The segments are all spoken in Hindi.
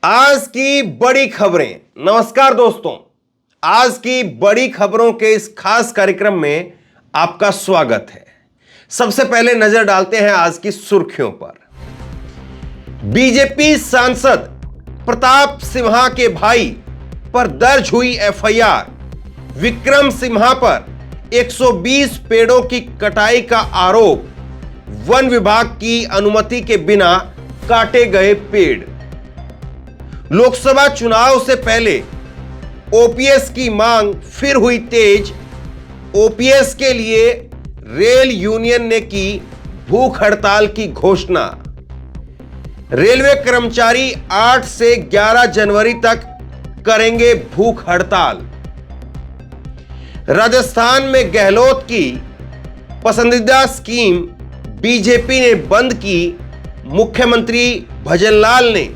आज की बड़ी खबरें। नमस्कार दोस्तों, आज की बड़ी खबरों के इस खास कार्यक्रम में आपका स्वागत है। सबसे पहले नजर डालते हैं आज की सुर्खियों पर। बीजेपी सांसद प्रताप सिम्हा के भाई पर दर्ज हुई एफआईआर। विक्रम सिम्हा पर 120 पेड़ों की कटाई का आरोप। वन विभाग की अनुमति के बिना काटे गए पेड़। लोकसभा चुनाव से पहले ओपीएस की मांग फिर हुई तेज। ओपीएस के लिए रेल यूनियन ने की भूख हड़ताल की घोषणा। रेलवे कर्मचारी 8 से 11 जनवरी तक करेंगे भूख हड़ताल। राजस्थान में गहलोत की पसंदीदा स्कीम बीजेपी ने बंद की। मुख्यमंत्री भजनलाल ने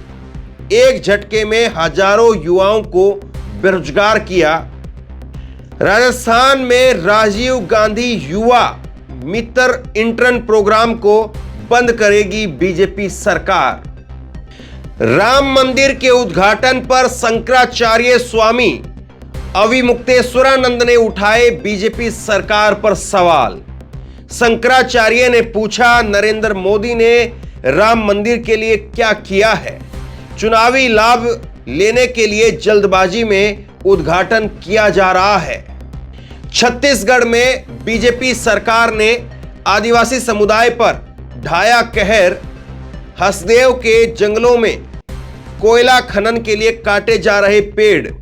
एक झटके में हजारों युवाओं को बेरोजगार किया। राजस्थान में राजीव गांधी युवा मित्र इंटर्न प्रोग्राम को बंद करेगी बीजेपी सरकार। राम मंदिर के उद्घाटन पर शंकराचार्य स्वामी अविमुक्तेश्वरानंद ने उठाए बीजेपी सरकार पर सवाल। शंकराचार्य ने पूछा, नरेंद्र मोदी ने राम मंदिर के लिए क्या किया है? चुनावी लाभ लेने के लिए जल्दबाजी में उद्घाटन किया जा रहा है। छत्तीसगढ़ में बीजेपी सरकार ने आदिवासी समुदाय पर ढाया कहर। हसदेव के जंगलों में कोयला खनन के लिए काटे जा रहे पेड़।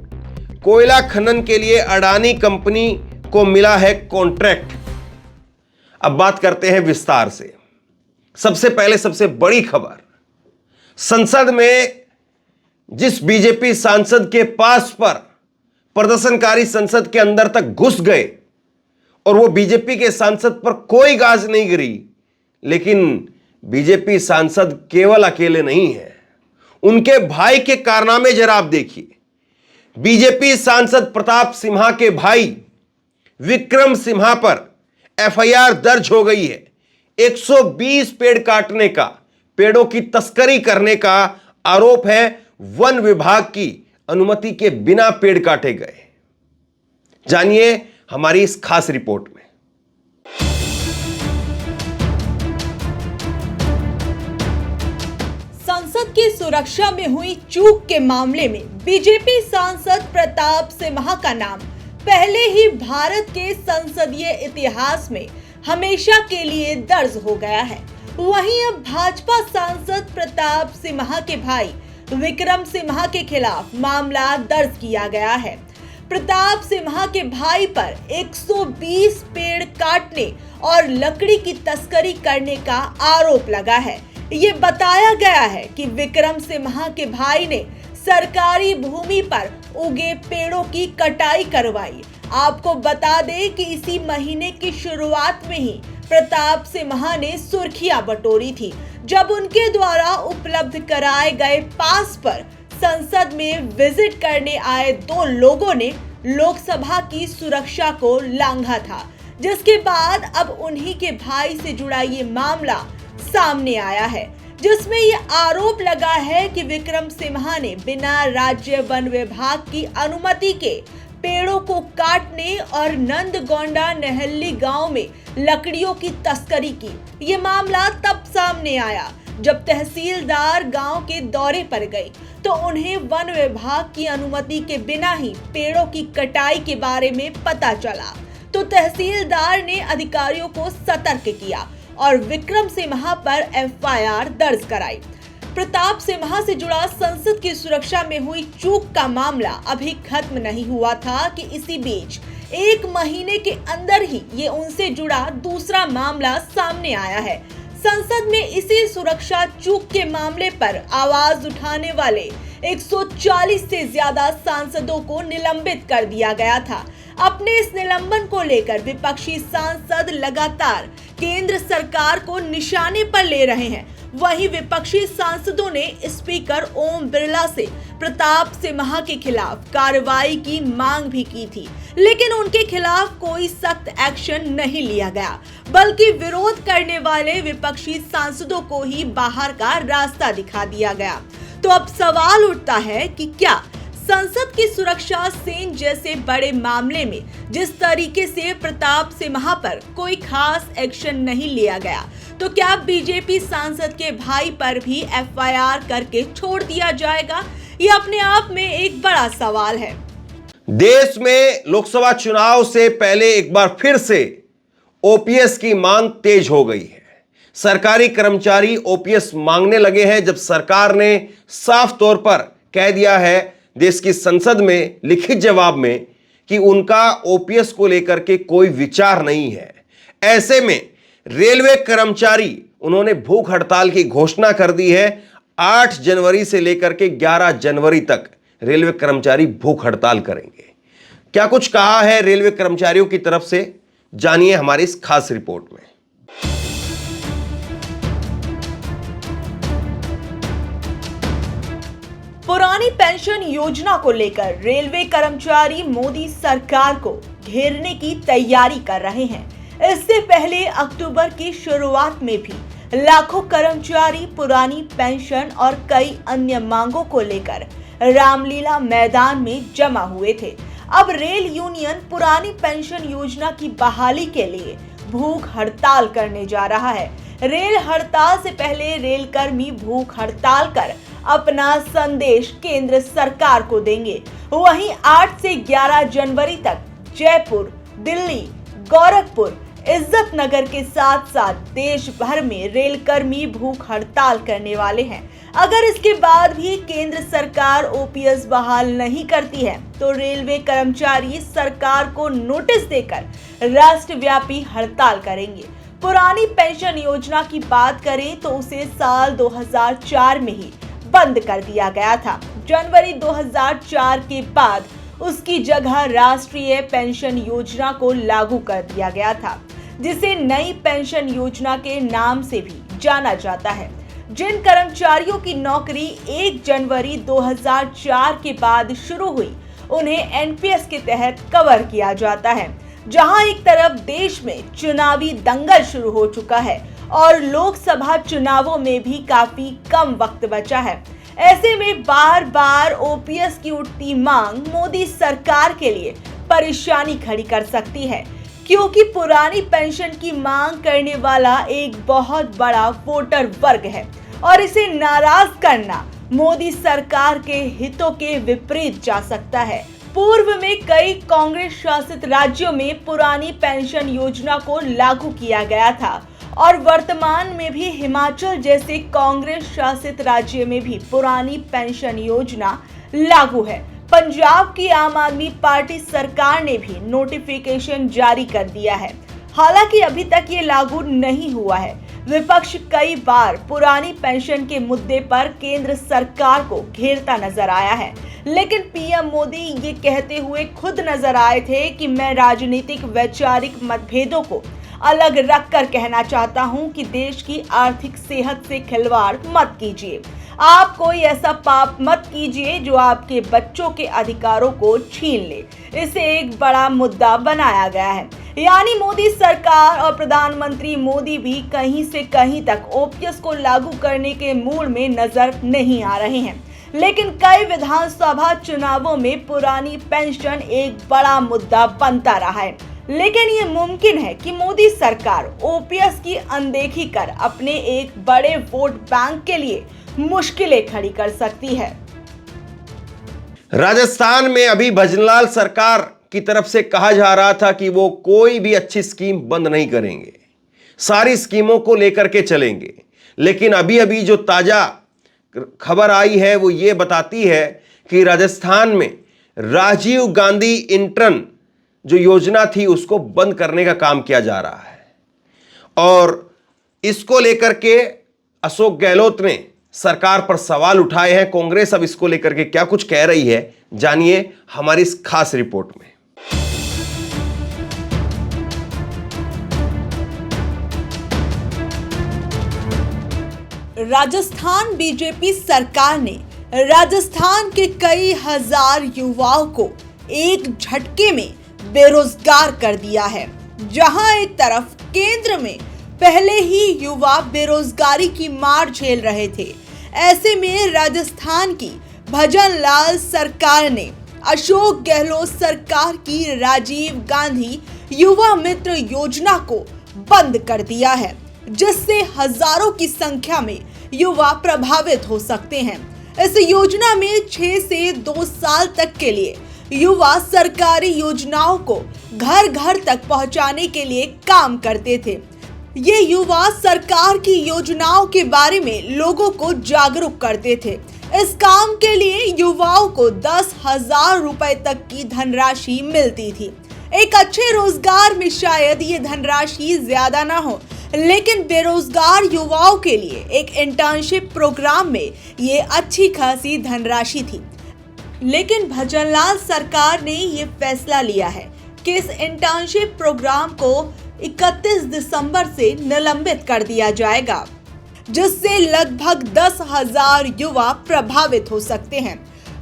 कोयला खनन के लिए अडानी कंपनी को मिला है कॉन्ट्रैक्ट। अब बात करते हैं विस्तार से। सबसे पहले सबसे बड़ी खबर, संसद में जिस बीजेपी सांसद के पास पर प्रदर्शनकारी संसद के अंदर तक घुस गए और वो बीजेपी के सांसद पर कोई गाज नहीं गिरी। लेकिन बीजेपी सांसद केवल अकेले नहीं है, उनके भाई के कारनामे जरा आप देखिए। बीजेपी सांसद प्रताप सिम्हा के भाई विक्रम सिम्हा पर एफआईआर दर्ज हो गई है। 120 पेड़ काटने का, पेड़ों की तस्करी करने का आरोप है। वन विभाग की अनुमति के बिना पेड़ काटे गए। जानिए हमारी इस खास रिपोर्ट में। संसद की सुरक्षा में हुई चूक के मामले में बीजेपी सांसद प्रताप सिम्हा का नाम पहले ही भारत के संसदीय इतिहास में हमेशा के लिए दर्ज हो गया है। वहीं अब भाजपा सांसद प्रताप सिम्हा के भाई विक्रम सिम्हा के खिलाफ मामला दर्ज किया गया है। प्रताप सिम्हा के भाई पर 120 पेड़ काटने और लकड़ी की तस्करी करने का आरोप लगा है। ये बताया गया है कि विक्रम सिम्हा के भाई ने सरकारी भूमि पर उगे पेड़ों की कटाई करवाई। आपको बता दें कि इसी महीने की शुरुआत में ही प्रताप सिम्हा ने सुर्खियां बटोरी थी, जब उनके द्वारा उपलब्ध कराए गए पास पर संसद में विजिट करने आए 2 लोगों ने लोकसभा की सुरक्षा को लांघा था, जिसके बाद अब उन्हीं के भाई से जुड़ा ये मामला सामने आया है, जिसमें ये आरोप लगा है कि विक्रम सिम्हा ने बिना राज्य वन विभाग की अनुमति के पेड़ों को काटने और नंदगोंडा नहल्ली गांव में लकड़ियों की तस्करी की। ये मामला तब सामने आया जब तहसीलदार गांव के दौरे पर गए तो उन्हें वन विभाग की अनुमति के बिना ही पेड़ों की कटाई के बारे में पता चला। तो तहसीलदार ने अधिकारियों को सतर्क किया और विक्रम सिम्हा पर एफआईआर दर्ज कराई। प्रताप सिम्हा से जुड़ा संसद की सुरक्षा में हुई चूक का मामला अभी खत्म नहीं हुआ था कि इसी बीच 1 महीने के अंदर ही ये उनसे जुड़ा दूसरा मामला सामने आया है। संसद में इसी सुरक्षा चूक के मामले पर आवाज उठाने वाले 140 से ज्यादा सांसदों को निलंबित कर दिया गया था। अपने इस निलंबन को लेकर विपक्षी सांसद लगातार केंद्र सरकार को निशाने पर ले रहे हैं। वहीं विपक्षी सांसदों ने स्पीकर ओम बिरला से प्रताप सिम्हा के खिलाफ कार्रवाई की मांग भी की थी, लेकिन उनके खिलाफ कोई सख्त एक्शन नहीं लिया गया, बल्कि विरोध करने वाले विपक्षी सांसदों को ही बाहर का रास्ता दिखा दिया गया। तो अब सवाल उठता है कि क्या संसद की सुरक्षा सेन जैसे बड़े मामले में जिस तरीके से प्रताप सिम्हा पर कोई खास एक्शन नहीं लिया गया, तो क्या बीजेपी सांसद के भाई पर भी एफआईआर करके छोड़ दिया जाएगा? ये अपने आप में एक बड़ा सवाल है। देश में लोकसभा चुनाव से पहले एक बार फिर से ओपीएस की मांग तेज हो गई है। सरकारी कर्मचारी ओपीएस मांगने लगे हैं जब सरकार ने साफ तौर पर कह दिया है देश की संसद में लिखित जवाब में कि उनका ओपीएस को लेकर के कोई विचार नहीं है। ऐसे में रेलवे कर्मचारी उन्होंने भूख हड़ताल की घोषणा कर दी है। 8 जनवरी से लेकर के 11 जनवरी तक रेलवे कर्मचारी भूख हड़ताल करेंगे। क्या कुछ कहा है रेलवे कर्मचारियों की तरफ से, जानिए हमारी इस खास रिपोर्ट में। पुरानी पेंशन योजना को लेकर रेलवे कर्मचारी मोदी सरकार को घेरने की तैयारी कर रहे हैं। इससे पहले अक्टूबर की शुरुआत में भी लाखों कर्मचारी पुरानी पेंशन और कई अन्य मांगों को लेकर रामलीला मैदान में जमा हुए थे। अब रेल यूनियन पुरानी पेंशन योजना की बहाली के लिए भूख हड़ताल करने जा रहा है। रेल हड़ताल से पहले रेल कर्मी भूख हड़ताल कर अपना संदेश केंद्र सरकार को देंगे। वहीं 8 से 11 जनवरी तक जयपुर, दिल्ली, गोरखपुर, इज्जत नगर के साथ साथ देश भर में रेल कर्मी भूख हड़ताल करने वाले हैं। अगर इसके बाद भी केंद्र सरकार ओपीएस बहाल नहीं करती है तो रेलवे कर्मचारी सरकार को नोटिस देकर राष्ट्रव्यापी हड़ताल करेंगे। पुरानी पेंशन योजना की बात करें तो उसे साल 2004 में ही बंद कर दिया गया था। जनवरी 2004 के बाद उसकी जगह राष्ट्रीय पेंशन योजना को लागू कर दिया गया था, जिसे नई पेंशन योजना के नाम से भी जाना जाता है। जिन कर्मचारियों की नौकरी 1 जनवरी 2004 के बाद शुरू हुई, उन्हें एनपीएस के तहत कवर किया जाता है। जहां एक तरफ देश में चुनावी दंगल शुरू हो चुका है और लोकसभा चुनावों में भी काफी कम वक्त बचा है, ऐसे में बार बार ओपीएस की उठती मांग मोदी सरकार के लिए परेशानी खड़ी कर सकती है, क्योंकि पुरानी पेंशन की मांग करने वाला एक बहुत बड़ा वोटर वर्ग है और इसे नाराज करना मोदी सरकार के हितों के विपरीत जा सकता है। पूर्व में कई कांग्रेस शासित राज्यों में पुरानी पेंशन योजना को लागू किया गया था और वर्तमान में भी हिमाचल जैसे कांग्रेस शासित राज्य में भी पुरानी पेंशन योजना लागू है। पंजाब की आम आदमी पार्टी सरकार ने भी नोटिफिकेशन जारी कर दिया है। हालांकि अभी तक ये लागू नहीं हुआ है। विपक्ष कई बार पुरानी पेंशन के मुद्दे पर केंद्र सरकार को घेरता नजर आया है, लेकिन पीएम मोदी ये कहते हुए खुद नजर आए थे कि मैं राजनीतिक वैचारिक मतभेदों को अलग रखकर कहना चाहता हूं कि देश की आर्थिक सेहत से खिलवाड़ मत कीजिए। आप कोई ऐसा पाप मत कीजिए जो आपके बच्चों के अधिकारों को छीन ले। इसे एक बड़ा मुद्दा बनाया गया है। यानी मोदी सरकार और प्रधानमंत्री मोदी भी कहीं से कहीं तक ओपीएस को लागू करने के मूड में नजर नहीं आ रहे हैं, लेकिन कई विधानसभा चुनावों में पुरानी पेंशन एक बड़ा मुद्दा बनता रहा है। लेकिन ये मुमकिन है कि मोदी सरकार ओपीएस की अनदेखी कर अपने एक बड़े वोट बैंक के लिए मुश्किलें खड़ी कर सकती है। राजस्थान में अभी भजनलाल सरकार की तरफ से कहा जा रहा था कि वो कोई भी अच्छी स्कीम बंद नहीं करेंगे, सारी स्कीमों को लेकर के चलेंगे। लेकिन अभी अभी जो ताजा खबर आई है वो ये बताती है कि राजस्थान में राजीव गांधी इंटर्न जो योजना थी उसको बंद करने का काम किया जा रहा है और इसको लेकर के अशोक गहलोत ने सरकार पर सवाल उठाए हैं। कांग्रेस अब इसको लेकर के क्या कुछ कह रही है, जानिए हमारी इस खास रिपोर्ट में। राजस्थान बीजेपी सरकार ने राजस्थान के कई हजार युवाओं को एक झटके में बेरोजगार कर दिया है। जहां एक तरफ केंद्र में पहले ही युवा बेरोजगारी की मार झेल रहे थे, ऐसे में राजस्थान की भजन लाल सरकार ने अशोक गहलोत सरकार की राजीव गांधी युवा मित्र योजना को बंद कर दिया है, जिससे हजारों की संख्या में युवा प्रभावित हो सकते हैं। इस योजना में 6 से 2 साल तक के लिए युवा सरकारी योजनाओं को घर घर तक पहुंचाने के लिए काम करते थे। ये युवा सरकार की योजनाओं के बारे में लोगों को जागरूक करते थे। इस काम के लिए युवाओं को 10,000 रुपए तक की धनराशि मिलती थी। एक अच्छे रोजगार में शायद ये धनराशि ज्यादा ना हो, लेकिन बेरोजगार युवाओं के लिए एक इंटर्नशिप प्रोग्राम में ये अच्छी खासी धनराशि थी। लेकिन भजनलाल सरकार ने ये फैसला लिया है कि इस इंटर्नशिप प्रोग्राम को 31 दिसंबर से निलंबित कर दिया जाएगा, जिससे लगभग 10,000 युवा प्रभावित हो सकते हैं।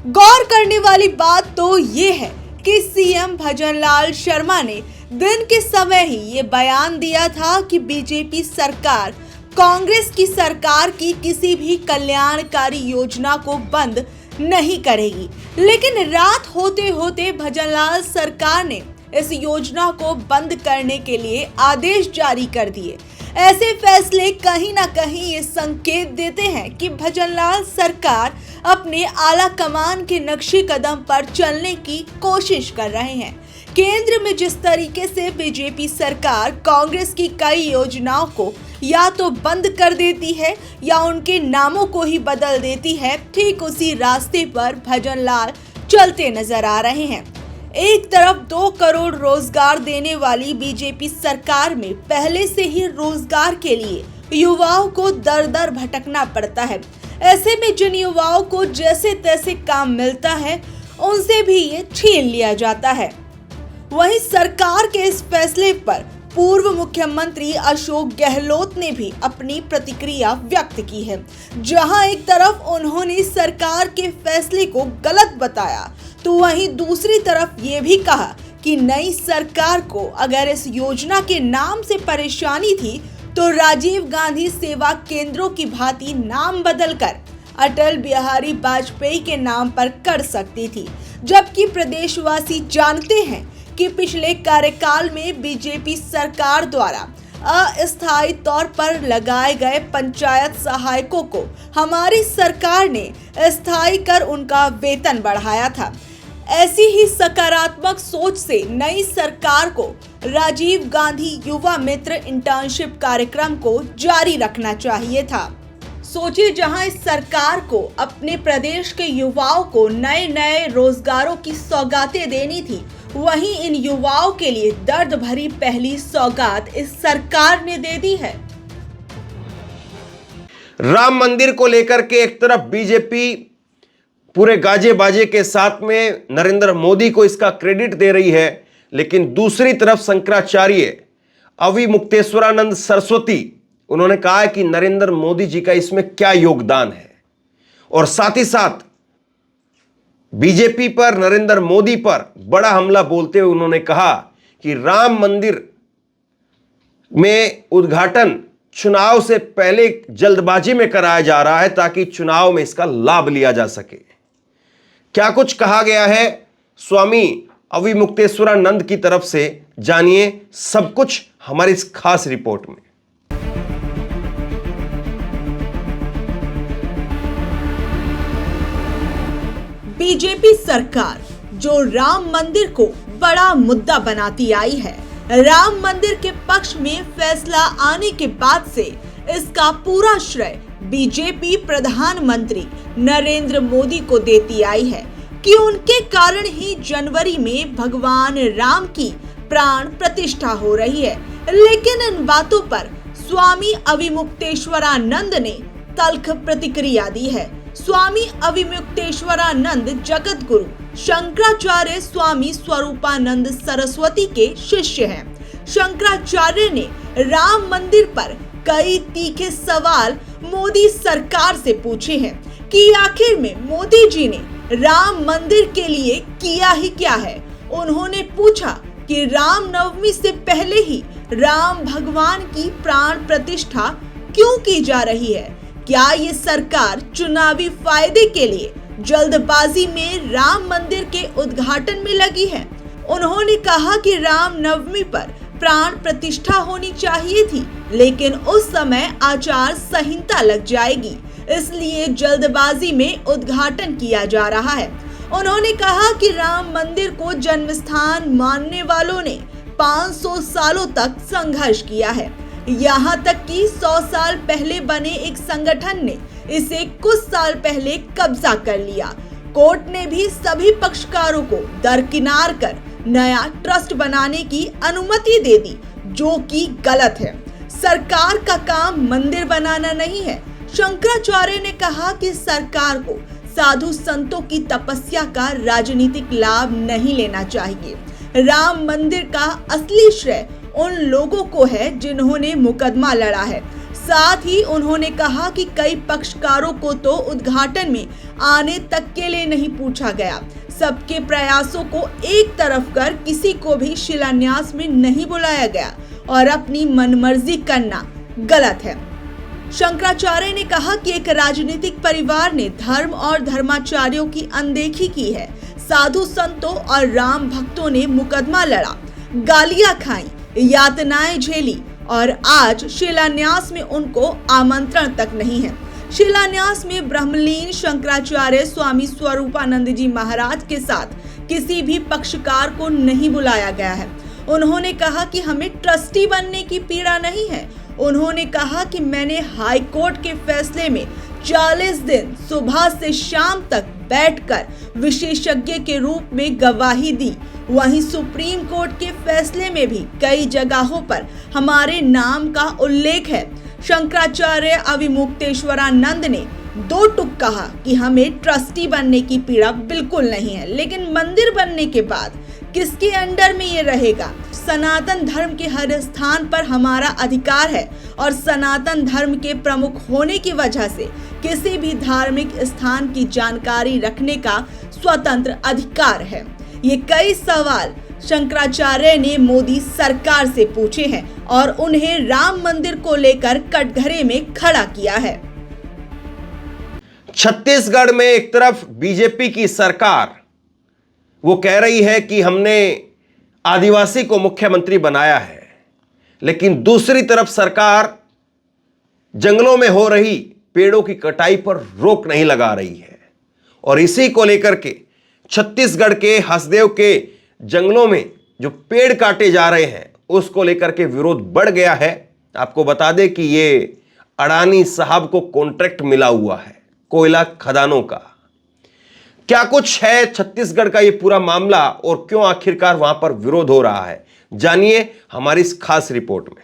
गौर करने वाली बात तो ये है कि सीएम भजनलाल शर्मा ने दिन के समय ही ये बयान दिया था कि बीजेपी सरकार कांग्रेस की सरकार की किसी भी कल्याणकारी योजना को बंद नहीं करेगी, लेकिन रात होते होते भजनलाल सरकार ने इस योजना को बंद करने के लिए आदेश जारी कर दिए। ऐसे फैसले कहीं ना कहीं ये संकेत देते हैं कि भजनलाल सरकार अपने आला कमान के नक्शे कदम पर चलने की कोशिश कर रहे हैं। केंद्र में जिस तरीके से बीजेपी सरकार कांग्रेस की कई योजनाओं को या तो बंद कर देती है या उनके नामों को ही बदल देती है, ठीक उसी रास्ते पर भजनलाल चलते नजर आ रहे हैं। एक तरफ 2 करोड़ रोजगार देने वाली बीजेपी सरकार में पहले से ही रोजगार के लिए युवाओं को दर दर भटकना पड़ता है। ऐसे में जिन युवाओं को जैसे तैसे काम मिलता है, उनसे भी ये छीन लिया जाता है। वहीं सरकार के इस फैसले पर पूर्व मुख्यमंत्री अशोक गहलोत ने भी अपनी प्रतिक्रिया व्यक्त की है। जहां एक तरफ उन्होंने सरकार के फैसले को गलत बताया, तो वहीं दूसरी तरफ ये भी कहा कि नई सरकार को अगर इस योजना के नाम से परेशानी थी तो राजीव गांधी सेवा केंद्रों की भांति नाम बदलकर अटल बिहारी वाजपेयी के नाम पर कर सकती थी। जबकि प्रदेशवासी जानते हैं कि पिछले कार्यकाल में बीजेपी सरकार द्वारा अस्थायी तौर पर लगाए गए पंचायत सहायकों को हमारी सरकार ने स्थायी कर उनका वेतन बढ़ाया था। ऐसी ही सकारात्मक सोच से नई सरकार को राजीव गांधी युवा मित्र इंटर्नशिप कार्यक्रम को जारी रखना चाहिए था। सोचिए, जहां इस सरकार को अपने प्रदेश के युवाओं को नए नए रोजगारों की सौगातें देनी थी, वहीं इन युवाओं के लिए दर्द भरी पहली सौगात इस सरकार ने दे दी है। राम मंदिर को लेकर के एक तरफ बीजेपी पूरे गाजे बाजे के साथ में नरेंद्र मोदी को इसका क्रेडिट दे रही है, लेकिन दूसरी तरफ शंकराचार्य अविमुक्तेश्वरानंद सरस्वती उन्होंने कहा है कि नरेंद्र मोदी जी का इसमें क्या योगदान है, और साथ ही साथ बीजेपी पर, नरेंद्र मोदी पर बड़ा हमला बोलते हुए उन्होंने कहा कि राम मंदिर में उद्घाटन चुनाव से पहले जल्दबाजी में कराया जा रहा है ताकि चुनाव में इसका लाभ लिया जा सके। क्या कुछ कहा गया है स्वामी अविमुक्तेश्वरानंद की तरफ से, जानिए सब कुछ हमारी इस खास रिपोर्ट में। बीजेपी सरकार जो राम मंदिर को बड़ा मुद्दा बनाती आई है, राम मंदिर के पक्ष में फैसला आने के बाद से इसका पूरा श्रेय बीजेपी प्रधानमंत्री नरेंद्र मोदी को देती आई है कि उनके कारण ही जनवरी में भगवान राम की प्राण प्रतिष्ठा हो रही है। लेकिन इन बातों पर स्वामी अविमुक्तेश्वरानंद ने तल्ख प्रतिक्रिया दी है। स्वामी अविमुक्तेश्वरानंद जगत गुरु शंकराचार्य स्वामी स्वरूपानंद सरस्वती के शिष्य हैं। शंकराचार्य ने राम मंदिर पर कई तीखे सवाल मोदी सरकार से पूछे हैं कि आखिर में मोदी जी ने राम मंदिर के लिए किया ही क्या है। उन्होंने पूछा कि राम नवमी से पहले ही राम भगवान की प्राण प्रतिष्ठा क्यों की जा रही है। क्या ये सरकार चुनावी फायदे के लिए जल्दबाजी में राम मंदिर के उद्घाटन में लगी है? उन्होंने कहा कि राम नवमी पर प्राण प्रतिष्ठा होनी चाहिए थी, लेकिन उस समय आचार संहिता लग जाएगी, इसलिए जल्दबाजी में उद्घाटन किया जा रहा है। उन्होंने कहा कि राम मंदिर को जन्मस्थान मानने वालों ने 500 सालों तक संघर्ष किया है। यहाँ तक कि 100 साल पहले बने एक संगठन ने इसे कुछ साल पहले कब्जा कर लिया। कोर्ट ने भी सभी पक्षकारों को दरकिनार कर नया ट्रस्ट बनाने की अनुमति दे दी, जो कि गलत है। सरकार का काम मंदिर बनाना नहीं है। शंकराचार्य ने कहा कि सरकार को साधु संतों की तपस्या का राजनीतिक लाभ नहीं लेना चाहिए। राम मंदिर का असली श्रेय उन लोगों को है जिन्होंने मुकदमा लड़ा है। साथ ही उन्होंने कहा कि कई पक्षकारों को तो उद्घाटन में आने तक के लिए नहीं पूछा गया। सबके प्रयासों को एक तरफ कर किसी को भी शिलान्यास में नहीं बुलाया गया और अपनी मनमर्जी करना गलत है। शंकराचार्य ने कहा कि एक राजनीतिक परिवार ने धर्म और धर्माचार्यों की अनदेखी की है। साधु संतों और राम भक्तों ने मुकदमा लड़ा, गालियां खाई, यातनाएं झेली और आज शिलान्यास में उनको आमंत्रण तक नहीं है। शिलान्यास में ब्रह्मलीन शंकराचार्य स्वामी स्वरूपानंद जी महाराज के साथ किसी भी पक्षकार को नहीं बुलाया गया है। उन्होंने कहा कि हमें ट्रस्टी बनने की पीड़ा नहीं है। उन्होंने कहा कि मैंने हाई कोर्ट के फैसले में 40 दिन सुबह से शाम तक बैठकर विशेषज्ञ के रूप में गवाही दी। वहीं सुप्रीम कोर्ट के फैसले में भी कई जगहों पर हमारे नाम का उल्लेख है। शंकराचार्य अविमुक्तेश्वरानंद ने 2 टुक कहा कि हमें ट्रस्टी बनने की पीड़ा बिल्कुल नहीं है, लेकिन मंदिर बनने के बाद किसके अंडर में ये रहेगा? सनातन धर्म के हर स्थान पर हमारा अधिकार है और सनातन धर्म के प्रमुख होने की वजह से किसी भी धार्मिक स्थान की जानकारी रखने का स्वतंत्र अधिकार है। ये कई सवाल शंकराचार्य ने मोदी सरकार से पूछे हैं और उन्हें राम मंदिर को लेकर कटघरे में खड़ा किया है। छत्तीसगढ़ में एक तरफ बीजेपी की सरकार वो कह रही है कि हमने आदिवासी को मुख्यमंत्री बनाया है, लेकिन दूसरी तरफ सरकार जंगलों में हो रही पेड़ों की कटाई पर रोक नहीं लगा रही है। और इसी को लेकर के छत्तीसगढ़ के हसदेव के जंगलों में जो पेड़ काटे जा रहे हैं उसको लेकर के विरोध बढ़ गया है। आपको बता दें कि ये अडानी साहब को कॉन्ट्रैक्ट मिला हुआ है कोयला खदानों का। क्या कुछ है छत्तीसगढ़ का ये पूरा मामला और क्यों आखिरकार वहां पर विरोध हो रहा है, जानिए हमारी इस खास रिपोर्ट में।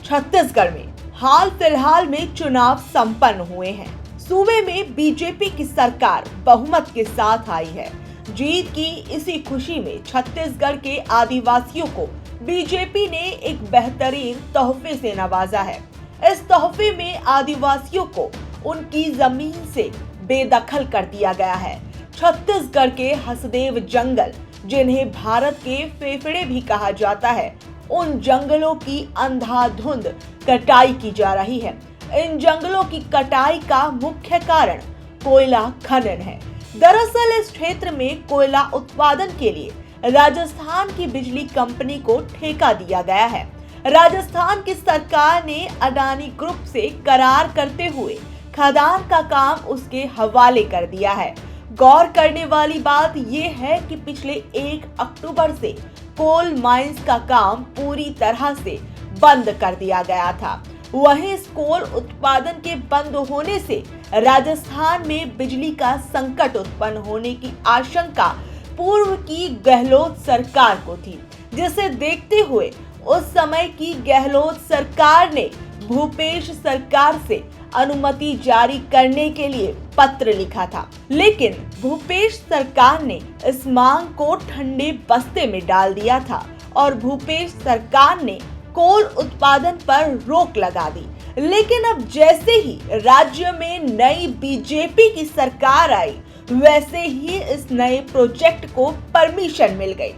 छत्तीसगढ़ में हाल फिलहाल में चुनाव संपन्न हुए हैं। सूबे में बीजेपी की सरकार बहुमत के साथ आई है। जीत की इसी खुशी में छत्तीसगढ़ के आदिवासियों को बीजेपी ने एक बेहतरीन तोहफे से नवाजा है। इस तोहफे में आदिवासियों को उनकी जमीन से बेदखल कर दिया गया है। छत्तीसगढ़ के हसदेव जंगल, जिन्हें भारत के फेफड़े भी कहा जाता है, उन जंगलों की अंधाधुंध कटाई की जा रही है। इन जंगलों की कटाई का मुख्य कारण कोयला खनन है। दरअसल इस क्षेत्र में कोयला उत्पादन के लिए राजस्थान की बिजली कंपनी को ठेका दिया गया है। राजस्थान की सरकार ने अडानी ग्रुप से करार करते हुए खदान का काम उसके हवाले कर दिया है। गौर करने वाली बात यह है कि पिछले 1 अक्टूबर से कोल माइंस का काम पूरी तरह से बंद कर दिया गया था। वहीं इस कोल उत्पादन के बंद होने से राजस्थान में बिजली का संकट उत्पन्न होने की आशंका पूर्व की गहलोत सरकार को थी, जिसे देखते हुए उस समय की गहलोत सरकार ने भूपेश सरकार से अनुमति जारी करने के लिए पत्र लिखा था। लेकिन भूपेश सरकार ने इस मांग को ठंडे बस्ते में डाल दिया था और भूपेश सरकार ने कोल उत्पादन पर रोक लगा दी। लेकिन अब जैसे ही राज्य में नई बीजेपी की सरकार आई, वैसे ही इस नए प्रोजेक्ट को परमिशन मिल गई।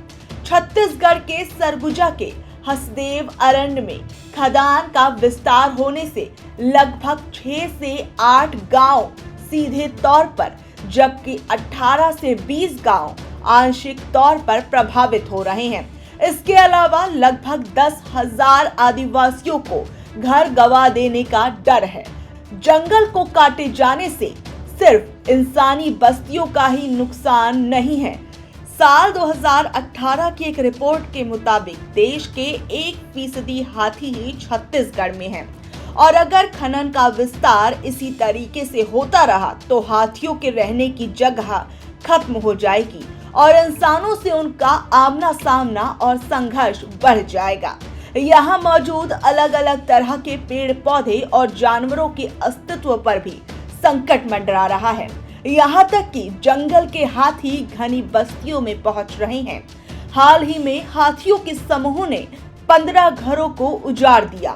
छत्तीसगढ़ के सरगुजा के हसदेव अरण्य में खदान का विस्तार होने से लगभग 6 से 8 गांव सीधे तौर पर, जबकि 18 से 20 गांव आंशिक तौर पर प्रभावित हो रहे हैं। इसके अलावा लगभग 10,000 आदिवासियों को घर गंवा देने का डर है। जंगल को काटे जाने से सिर्फ इंसानी बस्तियों का ही नुकसान नहीं है। साल 2018 की एक रिपोर्ट के मुताबिक देश के 1% हाथी ही छत्तीसगढ़ में हैं और अगर खनन का विस्तार इसी तरीके से होता रहा तो हाथियों के रहने की जगह खत्म हो जाएगी और इंसानों से उनका आमना सामना और संघर्ष बढ़ जाएगा। यहाँ मौजूद अलग अलग तरह के पेड़ पौधे और जानवरों के अस्तित्व पर भी संकट मंडरा रहा है। यहाँ तक कि जंगल के हाथी घनी बस्तियों में पहुंच रहे हैं। हाल ही में हाथियों के समूह ने 15 घरों को उजाड़ दिया।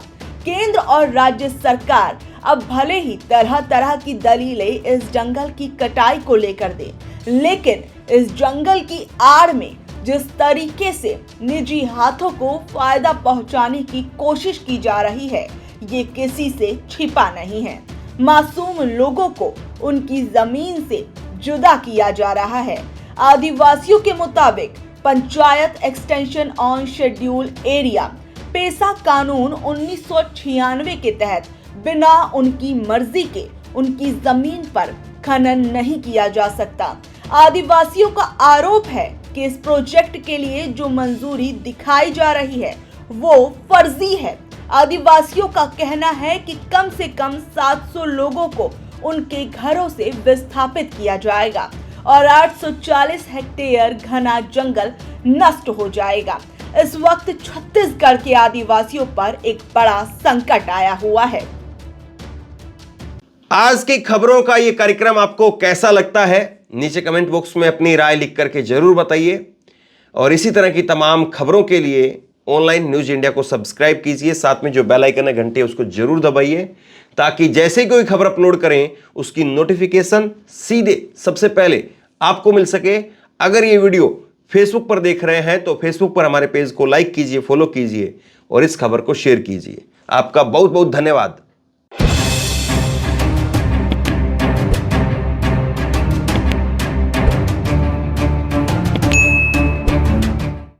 केंद्र और राज्य सरकार अब भले ही तरह तरह की दलीलें इस जंगल की कटाई को लेकर दे, लेकिन इस जंगल की आड़ में जिस तरीके से निजी हाथों को फायदा पहुंचाने की कोशिश की जा रही है, ये किसी से छिपा नहीं है। मासूम लोगों को उनकी जमीन से जुदा किया जा रहा है। आदिवासियों के मुताबिक panchayat extension on schedule area पेशा कानून 1996 के तहत बिना उनकी मर्जी के उनकी जमीन पर खनन नहीं किया जा सकता। आदिवासियों का आरोप है कि इस प्रोजेक्ट के लिए जो मंजूरी दिखाई जा रही है वो फर्जी है। आदिवासियों का कहना है कि कम से कम 700 लोगों को उनके घरों से विस्थापित किया जाएगा और 840 हेक्टेयर घना जंगल नष्ट हो जाएगा। इस वक्त छत्तीसगढ़ के आदिवासियों पर एक बड़ा संकट आया हुआ है। आज की खबरों का यह कार्यक्रम आपको कैसा लगता है? नीचे कमेंट बॉक्स में अपनी राय लिख करके जरूर बताइए और इसी तरह की तमाम खबरों के लिए ऑनलाइन न्यूज इंडिया को सब्सक्राइब कीजिए। साथ में जो बेल आइकन है घंटे उसको जरूर दबाइए ताकि जैसे कोई खबर अपलोड करें उसकी नोटिफिकेशन सीधे सबसे पहले आपको मिल सके। अगर ये वीडियो फेसबुक पर देख रहे हैं तो फेसबुक पर हमारे पेज को लाइक कीजिए, फॉलो कीजिए और इस खबर को शेयर कीजिए। आपका बहुत बहुत धन्यवाद।